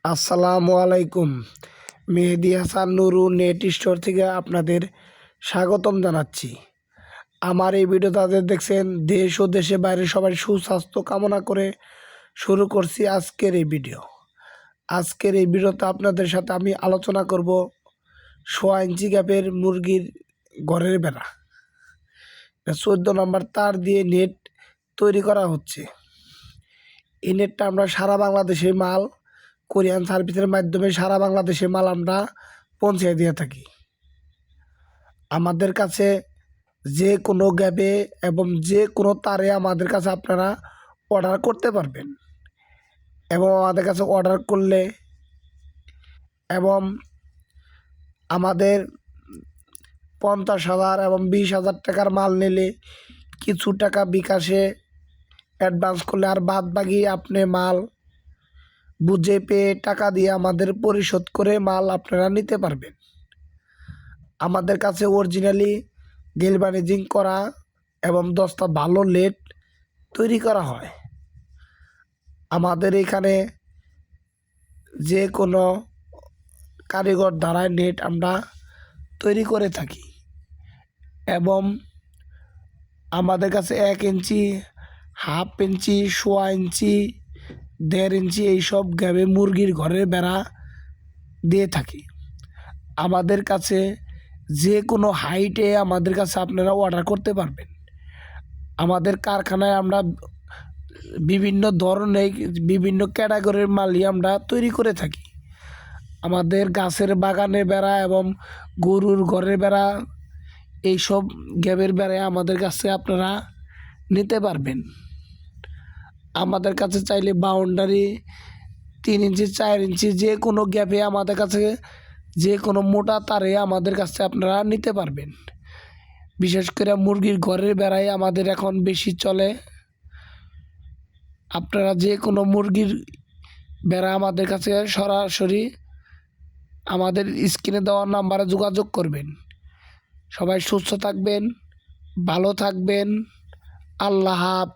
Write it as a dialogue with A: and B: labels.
A: আসসালামু আলাইকুম। Mehedi Hasan Nuru net store থেকে আপনাদের স্বাগতম জানাচ্ছি। আমার এই ভিডিও তাদের দেখছেন দেশ ও দেশে বাইরে সবাই সুস্বাস্থ্য কামনা করে শুরু করছি আজকের এই ভিডিও। আজকের এই ভিডিওতে আপনাদের সাথে আমি আলোচনা করব 6 ইঞ্চি গ্যাপের মুরগির ঘরের বেড়া। 14 নম্বর তার দিয়ে নেট তৈরি করা হচ্ছে। এই নেটটা আমরা সারা বাংলাদেশে মাল কোরিয়ান সার্ভিসের মাধ্যমে সারা বাংলাদেশে মাল আমরা পৌঁছে দিয়ে থাকি। আমাদের কাছে যে কোনো গ্যাপে এবং যে কোনো তারে আমাদের কাছে আপনারা অর্ডার করতে পারবেন এবং আমাদের কাছে অর্ডার করলে এবং আমাদের 50,000 এবং 20,000 টাকার মাল নিলে কিছু টাকা বিকাশে অ্যাডভান্স করলে আর বাদ বাকি আপনি মাল বুঝে পেয়ে টাকা দিয়ে আমাদের পরিশোধ করে মাল আপনারা নিতে পারবেন। আমাদের কাছে অরিজিনালি গেলভানাইজিং করা এবং 10টা ভালো নেট তৈরি করা হয়। আমাদের এখানে যে কোনো কারিগর দ্বারা নেট আমরা তৈরি করে থাকি এবং আমাদের কাছে 1 ইঞ্চি, হাফ ইঞ্চি, 1.25 ইঞ্চি, 1.5 ইঞ্চি এইসব গ্যাপে মুরগির ঘরের বেড়া দিয়ে থাকি। আমাদের কাছে যে কোনো হাইটে আমাদের কাছে আপনারা অর্ডার করতে পারবেন। আমাদের কারখানায় আমরা বিভিন্ন ধরনের বিভিন্ন ক্যাটাগরির মালই আমরা তৈরি করে থাকি। আমাদের গাছের বাগানের বেড়া এবং গরুর ঘরের বেড়া এইসব গ্যাপের বেড়া আমাদের কাছে আপনারা নিতে পারবেন। আমাদের কাছে চাইলে বাউন্ডারি 3 ইঞ্চি, 4 ইঞ্চি যে কোনো গ্যাপে আমাদের কাছে যে কোনো মোটা তারে আমাদের কাছে আপনারা নিতে পারবেন। বিশেষ করে মুরগির ঘরের বেড়াই আমাদের এখন বেশি চলে। আপনারা যে কোনো মুরগির বেড়া আমাদের কাছে সরাসরি আমাদের স্ক্রিনে দেওয়া নাম্বারে যোগাযোগ করবেন। সবাই সুস্থ থাকবেন, ভালো থাকবেন। আল্লাহ হাফেজ।